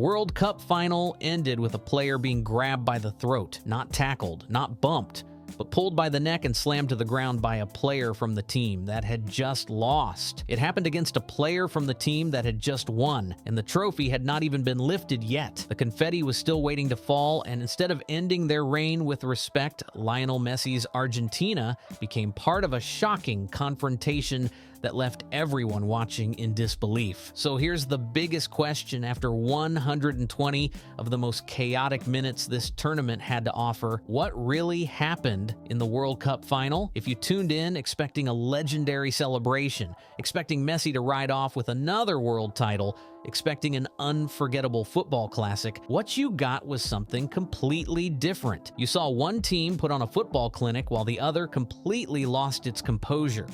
World Cup Final ended with a player being grabbed by the throat, not tackled, not bumped, but pulled by the neck and slammed to the ground by a player from the team that had just lost. It happened against a player from the team that had just won, and the trophy had not even been lifted yet. The confetti was still waiting to fall, and instead of ending their reign with respect, Lionel Messi's Argentina became part of a shocking confrontation that left everyone watching in disbelief. So here's the biggest question after 120 of the most chaotic minutes this tournament had to offer. What really happened in the World Cup final? If you tuned in expecting a legendary celebration, expecting Messi to ride off with another world title, expecting an unforgettable football classic, what you got was something completely different. You saw one team put on a football clinic while the other completely lost its composure.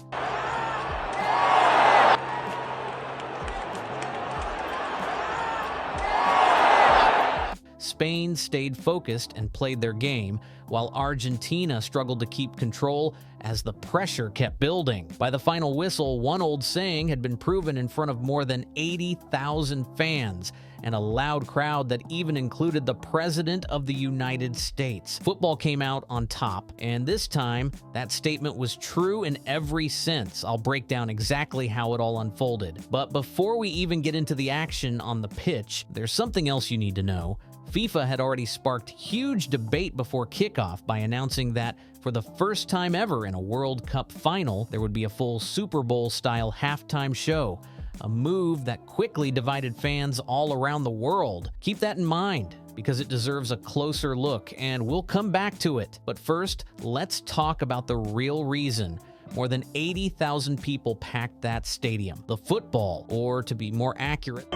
Spain stayed focused and played their game, while Argentina struggled to keep control as the pressure kept building. By the final whistle, one old saying had been proven in front of more than 80,000 fans and a loud crowd that even included the President of the United States. Football came out on top, and this time, that statement was true in every sense. I'll break down exactly how it all unfolded. But before we even get into the action on the pitch, there's something else you need to know. FIFA had already sparked huge debate before kickoff by announcing that for the first time ever in a World Cup final, there would be a full Super Bowl-style halftime show, a move that quickly divided fans all around the world. Keep that in mind, because it deserves a closer look, and we'll come back to it. But first, let's talk about the real reason more than 80,000 people packed that stadium. The football, or to be more accurate,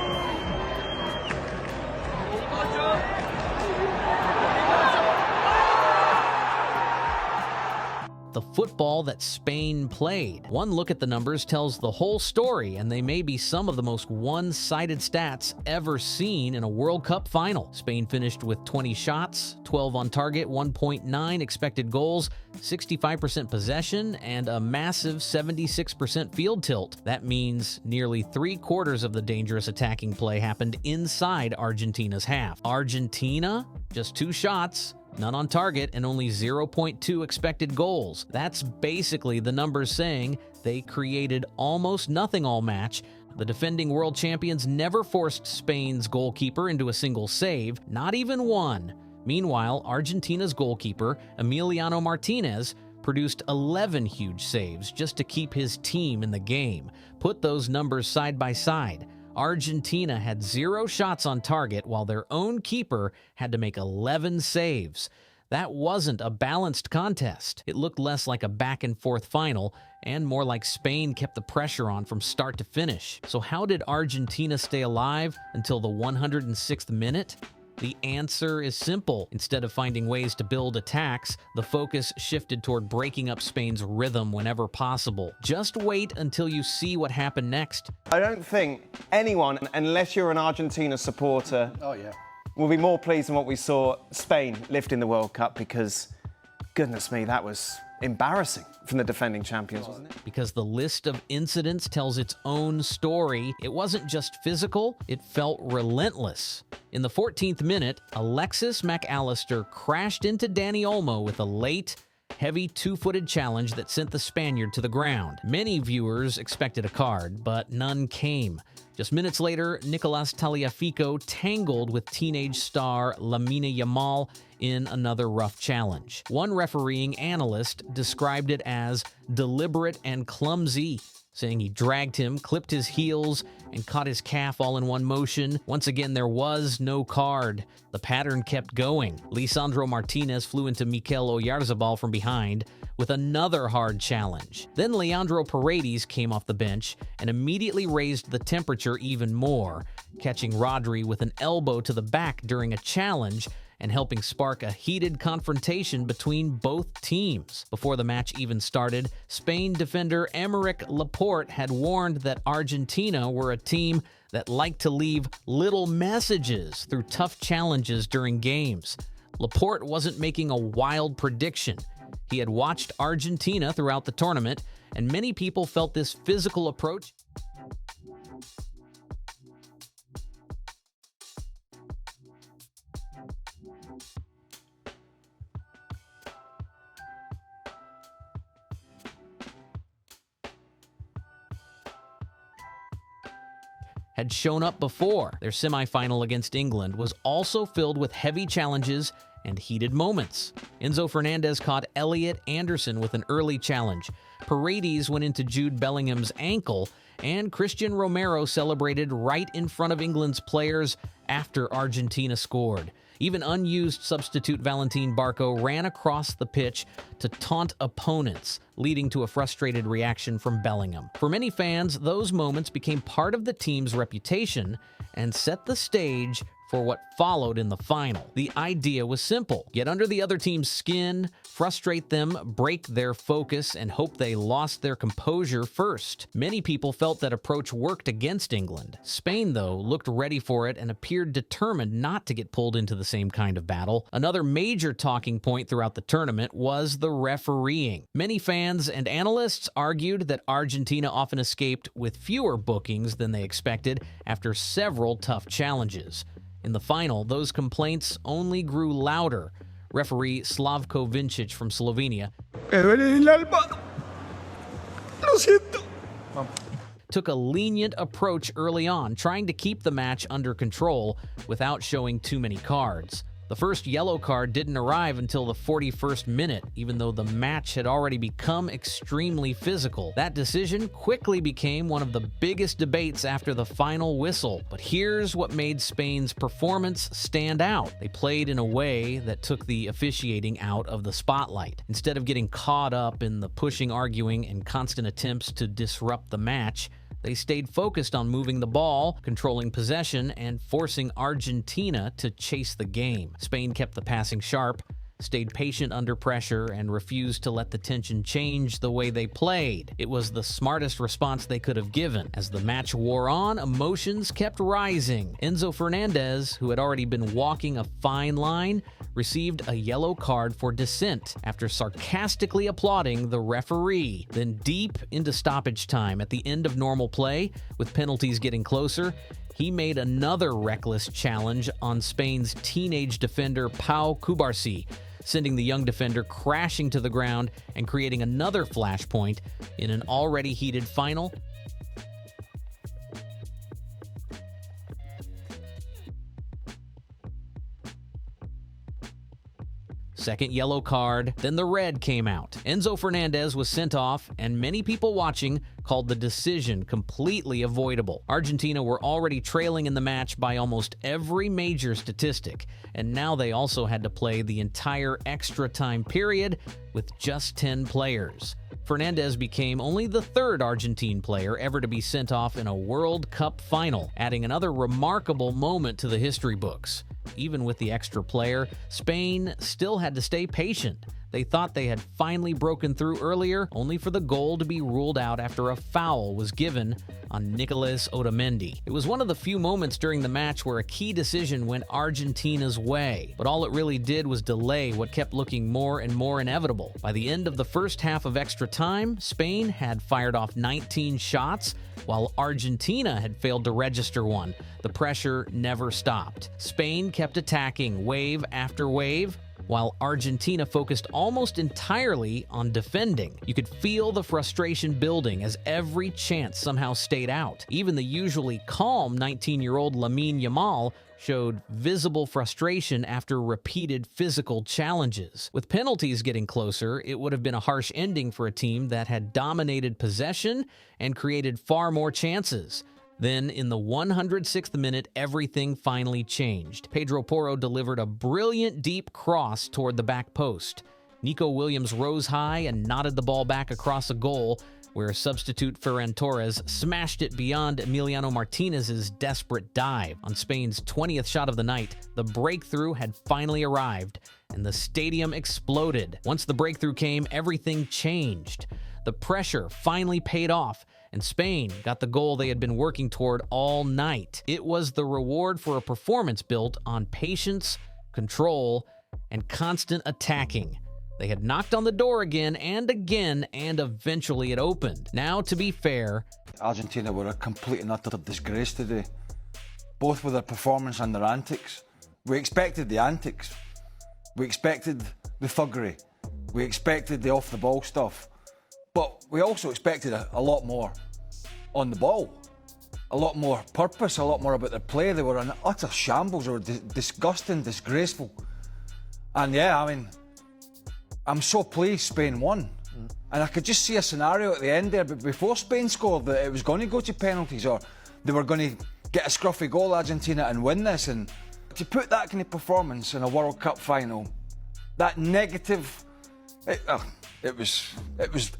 the football that Spain played. One look at the numbers tells the whole story, and they may be some of the most one-sided stats ever seen in a World Cup final. Spain finished with 20 shots, 12 on target, 1.9 expected goals, 65% possession, and a massive 76% field tilt. That means nearly 3/4 of the dangerous attacking play happened inside Argentina's half. Argentina, just 2 shots, none on target, and only 0.2 expected goals. That's basically the numbers saying they created almost nothing all match. The defending world champions never forced Spain's goalkeeper into a single save, not even one. Meanwhile, Argentina's goalkeeper, Emiliano Martinez, produced 11 huge saves just to keep his team in the game. Put those numbers side by side. Argentina had 0 shots on target, while their own keeper had to make 11 saves. That wasn't a balanced contest. It looked less like a back-and-forth final, and more like Spain kept the pressure on from start to finish. So how did Argentina stay alive until the 106th minute? The answer is simple. Instead of finding ways to build attacks, the focus shifted toward breaking up Spain's rhythm whenever possible. Just wait until you see what happened next. I don't think anyone, unless you're an Argentina supporter, will be more pleased than what we saw Spain lifting the World Cup, because, goodness me, that was embarrassing from the defending champions, wasn't it? Because the list of incidents tells its own story. It wasn't just physical, it felt relentless. In the 14th minute, Alexis McAllister crashed into Dani Olmo with a late, heavy 2-footed challenge that sent the Spaniard to the ground. Many viewers expected a card, but none came. Just minutes later, Nicolas Tagliafico tangled with teenage star Lamine Yamal in another rough challenge. One refereeing analyst described it as deliberate and clumsy, saying he dragged him, clipped his heels, and caught his calf all in one motion. Once again, there was no card. The pattern kept going. Lisandro Martinez flew into Mikel Oyarzabal from behind with another hard challenge. Then Leandro Paredes came off the bench and immediately raised the temperature even more, catching Rodri with an elbow to the back during a challenge and helping spark a heated confrontation between both teams. Before the match even started, Spain defender Aymeric Laporte had warned that Argentina were a team that liked to leave little messages through tough challenges during games. Laporte wasn't making a wild prediction. He had watched Argentina throughout the tournament, and many people felt this physical approach had shown up before. Their semifinal against England was also filled with heavy challenges and heated moments. Enzo Fernandez caught Elliot Anderson with an early challenge. Paredes went into Jude Bellingham's ankle, and Christian Romero celebrated right in front of England's players after Argentina scored. Even unused substitute Valentin Barco ran across the pitch to taunt opponents, leading to a frustrated reaction from Bellingham. For many fans, those moments became part of the team's reputation and set the stage for what followed in the final. The idea was simple: get under the other team's skin, frustrate them, break their focus, and hope they lost their composure first. Many people felt that approach worked against England. Spain, though, looked ready for it and appeared determined not to get pulled into the same kind of battle. Another major talking point throughout the tournament was the refereeing. Many fans and analysts argued that Argentina often escaped with fewer bookings than they expected after several tough challenges. In the final, those complaints only grew louder. Referee Slavko Vincic from Slovenia took a lenient approach early on, trying to keep the match under control without showing too many cards. The first yellow card didn't arrive until the 41st minute, even though the match had already become extremely physical. That decision quickly became one of the biggest debates after the final whistle. But here's what made Spain's performance stand out. They played in a way that took the officiating out of the spotlight. Instead of getting caught up in the pushing, arguing, and constant attempts to disrupt the match, they stayed focused on moving the ball, controlling possession, and forcing Argentina to chase the game. Spain kept the passing sharp, stayed patient under pressure, and refused to let the tension change the way they played. It was the smartest response they could have given. As the match wore on, emotions kept rising. Enzo Fernandez, who had already been walking a fine line, received a yellow card for dissent after sarcastically applauding the referee. Then deep into stoppage time at the end of normal play, with penalties getting closer, he made another reckless challenge on Spain's teenage defender Pau Cubarsí, sending the young defender crashing to the ground and creating another flashpoint in an already heated final. Second yellow card, then the red came out. Enzo Fernandez was sent off, and many people watching called the decision completely avoidable. Argentina were already trailing in the match by almost every major statistic, and now they also had to play the entire extra time period with just 10 players. Fernandez became only the third Argentine player ever to be sent off in a World Cup final, adding another remarkable moment to the history books. Even with the extra player, Spain still had to stay patient. They thought they had finally broken through earlier, only for the goal to be ruled out after a foul was given on Nicolas Otamendi. It was one of the few moments during the match where a key decision went Argentina's way, but all it really did was delay what kept looking more and more inevitable. By the end of the first half of extra time, Spain had fired off 19 shots, while Argentina had failed to register one. The pressure never stopped. Spain kept attacking wave after wave, while Argentina focused almost entirely on defending. You could feel the frustration building as every chance somehow stayed out. Even the usually calm 19-year-old Lamine Yamal showed visible frustration after repeated physical challenges. With penalties getting closer, it would have been a harsh ending for a team that had dominated possession and created far more chances. Then, in the 106th minute, everything finally changed. Pedro Porro delivered a brilliant deep cross toward the back post. Nico Williams rose high and knotted the ball back across a goal, where substitute Ferran Torres smashed it beyond Emiliano Martinez's desperate dive. On Spain's 20th shot of the night, the breakthrough had finally arrived, and the stadium exploded. Once the breakthrough came, everything changed. The pressure finally paid off, and Spain got the goal they had been working toward all night. It was the reward for a performance built on patience, control, and constant attacking. They had knocked on the door again, and eventually it opened. Now, to be fair, Argentina were a complete and utter disgrace today, both with their performance and their antics. We expected the antics. We expected the thuggery. We expected the off-the-ball stuff. But we also expected a lot more on the ball. a lot more purpose, a lot more about their play. They were in utter shambles. They were disgusting, disgraceful. And yeah, I mean, I'm so pleased Spain won. And I could just see a scenario at the end there, but before Spain scored, that it was going to go to penalties, or they were going to get a scruffy goal, Argentina, and win this. And to put that kind of performance in a World Cup final, that negative, it was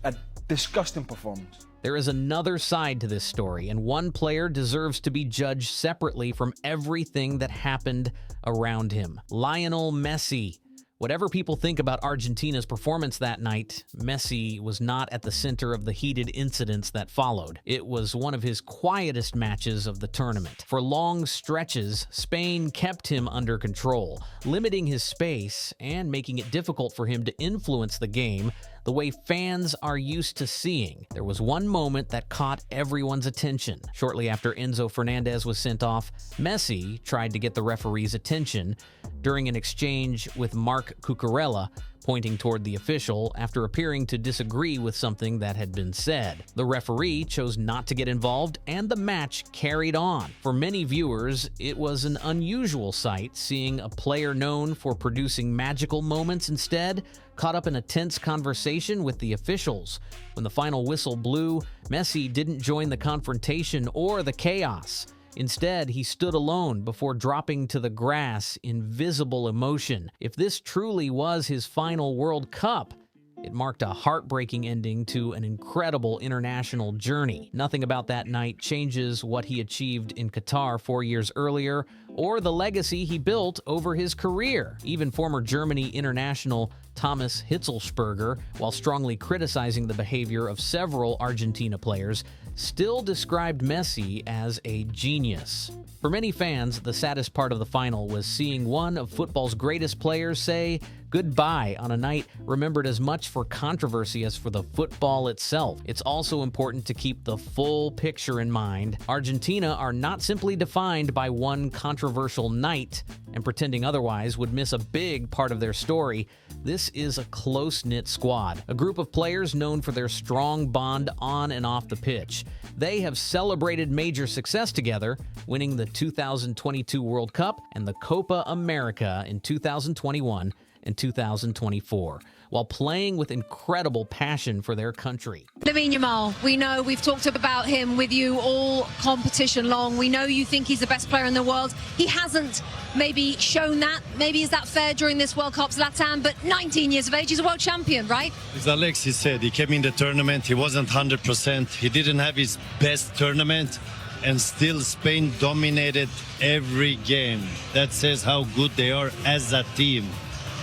a disgusting performance. There is another side to this story, and one player deserves to be judged separately from everything that happened around him. Lionel Messi. Whatever people think about Argentina's performance that night, Messi was not at the center of the heated incidents that followed. It was one of his quietest matches of the tournament. For long stretches, Spain kept him under control, limiting his space and making it difficult for him to influence the game the way fans are used to seeing. There was one moment that caught everyone's attention. Shortly after Enzo Fernandez was sent off, Messi tried to get the referee's attention during an exchange with Marc Cucurella, pointing toward the official after appearing to disagree with something that had been said. The referee chose not to get involved, and the match carried on. For many viewers, it was an unusual sight, seeing a player known for producing magical moments instead caught up in a tense conversation with the officials. When the final whistle blew, Messi didn't join the confrontation or the chaos. Instead, he stood alone before dropping to the grass in visible emotion. If this truly was his final World Cup, it marked a heartbreaking ending to an incredible international journey. Nothing about that night changes what he achieved in Qatar 4 years earlier, or the legacy he built over his career. Even former Germany international Thomas Hitzelsperger, while strongly criticizing the behavior of several Argentina players, still described Messi as a genius. For many fans, the saddest part of the final was seeing one of football's greatest players say goodbye on a night remembered as much for controversy as for the football itself. It's also important to keep the full picture in mind. Argentina are not simply defined by one controversial night, and pretending otherwise would miss a big part of their story. This is a close-knit squad, a group of players known for their strong bond on and off the pitch. They have celebrated major success together, winning the 2022 World Cup and the Copa America in 2021 and 2024, while playing with incredible passion for their country. Lamine Yamal, we know we've talked about him with you all competition long. We know you think he's the best player in the world. He hasn't maybe shown that. Maybe is that fair during this World Cup, Zlatan? But 19 years of age, he's a world champion, right? As Alexis said, he came in the tournament, he wasn't 100%. He didn't have his best tournament, and still Spain dominated every game. That says how good they are as a team,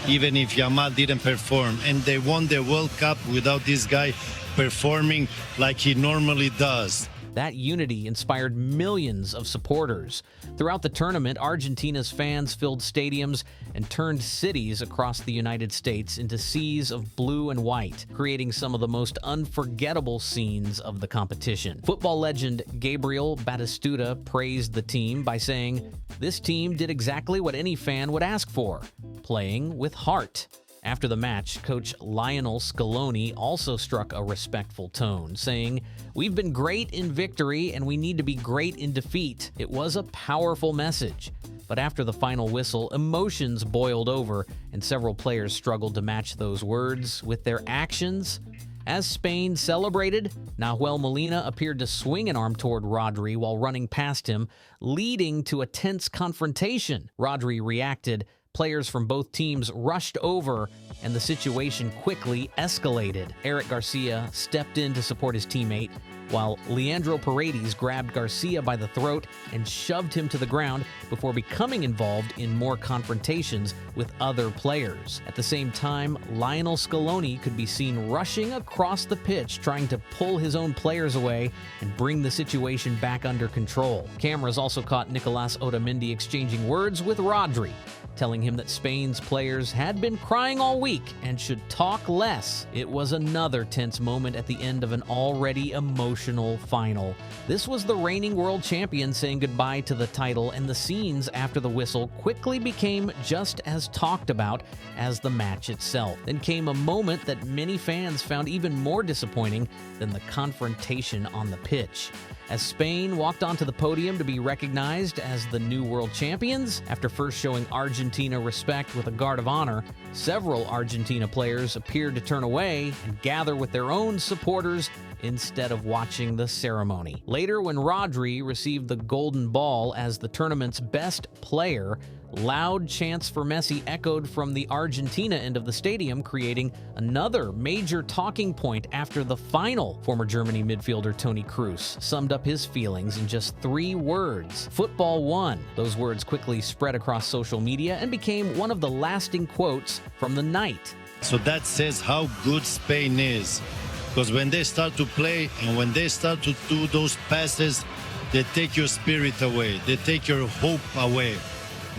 even if Yamal didn't perform. And they won the World Cup without this guy performing like he normally does. That unity inspired millions of supporters. Throughout the tournament, Argentina's fans filled stadiums and turned cities across the United States into seas of blue and white, creating some of the most unforgettable scenes of the competition. Football legend Gabriel Batistuta praised the team by saying, "This team did exactly what any fan would ask for, playing with heart." After the match, coach Lionel Scaloni also struck a respectful tone, saying, "We've been great in victory and we need to be great in defeat." It was a powerful message. But after the final whistle, emotions boiled over and several players struggled to match those words with their actions. As Spain celebrated, Nahuel Molina appeared to swing an arm toward Rodri while running past him, leading to a tense confrontation. Rodri reacted. Players from both teams rushed over, and the situation quickly escalated. Eric Garcia stepped in to support his teammate, while Leandro Paredes grabbed Garcia by the throat and shoved him to the ground before becoming involved in more confrontations with other players. At the same time, Lionel Scaloni could be seen rushing across the pitch, trying to pull his own players away and bring the situation back under control. Cameras also caught Nicolas Otamendi exchanging words with Rodri, telling him that Spain's players had been crying all week and should talk less. It was another tense moment at the end of an already emotional final. This was the reigning world champion saying goodbye to the title, and the scenes after the whistle quickly became just as talked about as the match itself. Then came a moment that many fans found even more disappointing than the confrontation on the pitch. as Spain walked onto the podium to be recognized as the new world champions. After first showing Argentina respect with a guard of honor, several Argentina players appeared to turn away and gather with their own supporters instead of watching the ceremony. Later, when Rodri received the golden ball as the tournament's best player, loud chants for Messi echoed from the Argentina end of the stadium, creating another major talking point after the final. Former Germany midfielder Toni Kroos summed up his feelings in just 3 words: "Football won." Those words quickly spread across social media and became one of the lasting quotes from the night. So that says how good Spain is. Because when they start to play and when they start to do those passes, they take your spirit away. They take your hope away.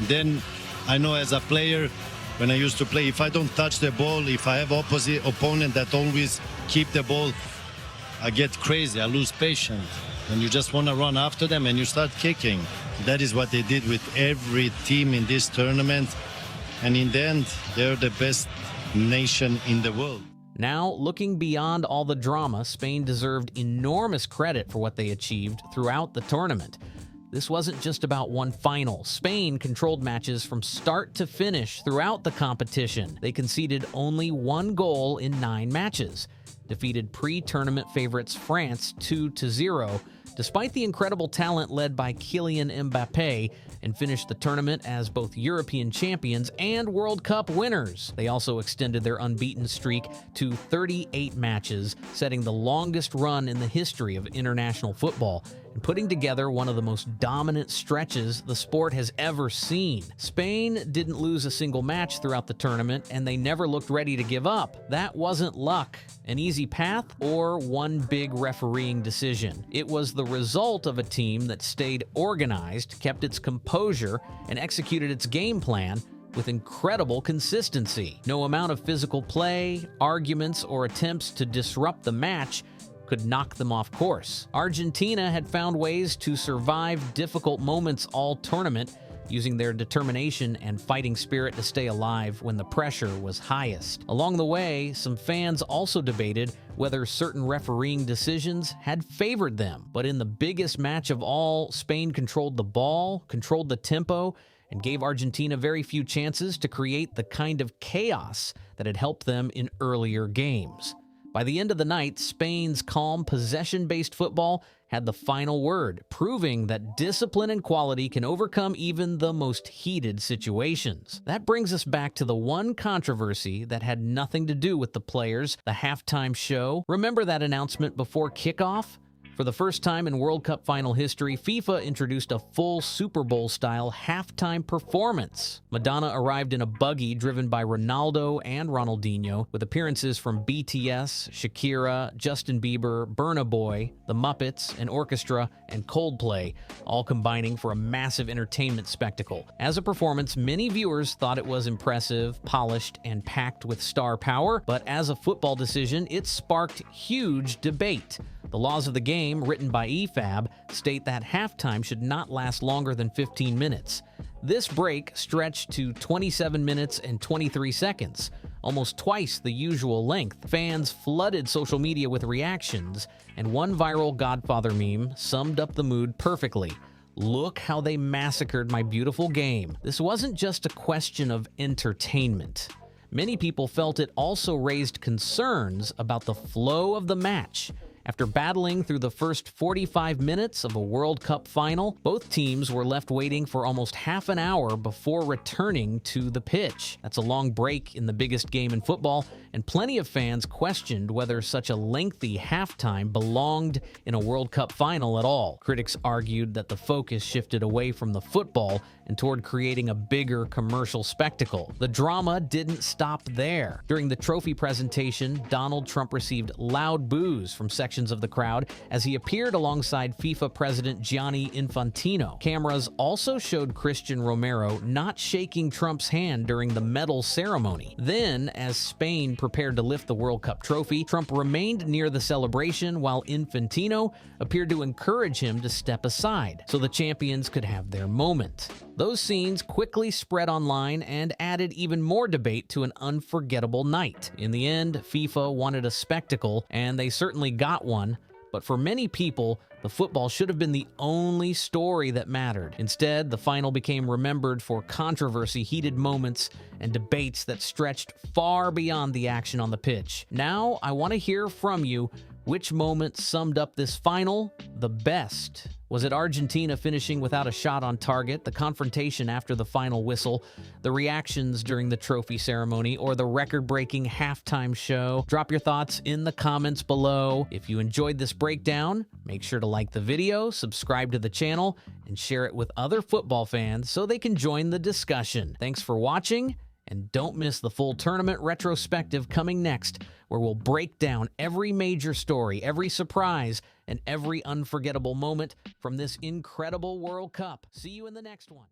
Then I know as a player, when I used to play, if I don't touch the ball, if I have opposite opponent that always keep the ball, I get crazy, I lose patience. And you just want to run after them and you start kicking. That is what they did with every team in this tournament. And in the end, they're the best nation in the world. Now, looking beyond all the drama, Spain deserved enormous credit for what they achieved throughout the tournament. This wasn't just about one final. Spain controlled matches from start to finish throughout the competition. They conceded only 1 goal in 9 matches, defeated pre-tournament favorites France 2-0, despite the incredible talent led by Kylian Mbappé, and finished the tournament as both European champions and World Cup winners. They also extended their unbeaten streak to 38 matches, setting the longest run in the history of international football, and putting together one of the most dominant stretches the sport has ever seen. Spain didn't lose a single match throughout the tournament, and they never looked ready to give up. That wasn't luck, an easy path, or one big refereeing decision. It was the result of a team that stayed organized, kept its composure, and executed its game plan with incredible consistency. No amount of physical play, arguments, or attempts to disrupt the match could knock them off course. Argentina had found ways to survive difficult moments all tournament, using their determination and fighting spirit to stay alive when the pressure was highest. Along the way, some fans also debated whether certain refereeing decisions had favored them. But in the biggest match of all, Spain controlled the ball, controlled the tempo, and gave Argentina very few chances to create the kind of chaos that had helped them in earlier games. By the end of the night, Spain's calm, possession-based football had the final word, proving that discipline and quality can overcome even the most heated situations. That brings us back to the one controversy that had nothing to do with the players, the halftime show. Remember that announcement before kickoff? For the first time in World Cup final history, FIFA introduced a full Super Bowl-style halftime performance. Madonna arrived in a buggy driven by Ronaldo and Ronaldinho, with appearances from BTS, Shakira, Justin Bieber, Burna Boy, The Muppets, an orchestra, and Coldplay, all combining for a massive entertainment spectacle. As a performance, many viewers thought it was impressive, polished, and packed with star power, but as a football decision, it sparked huge debate. The laws of the game, written by EFAB, state that halftime should not last longer than 15 minutes. This break stretched to 27 minutes and 23 seconds, almost twice the usual length. Fans flooded social media with reactions, and one viral Godfather meme summed up the mood perfectly. "Look how they massacred my beautiful game." This wasn't just a question of entertainment. Many people felt it also raised concerns about the flow of the match. After battling through the first 45 minutes of a World Cup final, both teams were left waiting for almost half an hour before returning to the pitch. That's a long break in the biggest game in football, and plenty of fans questioned whether such a lengthy halftime belonged in a World Cup final at all. Critics argued that the focus shifted away from the football and toward creating a bigger commercial spectacle. The drama didn't stop there. During the trophy presentation, Donald Trump received loud boos from sections of the crowd as he appeared alongside FIFA President Gianni Infantino. Cameras also showed Christian Romero not shaking Trump's hand during the medal ceremony. Then, as Spain prepared to lift the World Cup trophy, Trump remained near the celebration while Infantino appeared to encourage him to step aside so the champions could have their moment. Those scenes quickly spread online and added even more debate to an unforgettable night. In the end, FIFA wanted a spectacle, and they certainly got one, But for many people, the football should have been the only story that mattered. Instead, the final became remembered for controversy, heated moments, and debates that stretched far beyond the action on the pitch. Now, I want to hear from you. Which moment summed up this final the best? Was it Argentina finishing without a shot on target, the confrontation after the final whistle, the reactions during the trophy ceremony, or the record-breaking halftime show? Drop your thoughts in the comments below. If you enjoyed this breakdown, make sure to like the video, subscribe to the channel, and share it with other football fans so they can join the discussion. Thanks for watching, and don't miss the full tournament retrospective coming next, where we'll break down every major story, every surprise, and every unforgettable moment from this incredible World Cup. See you in the next one.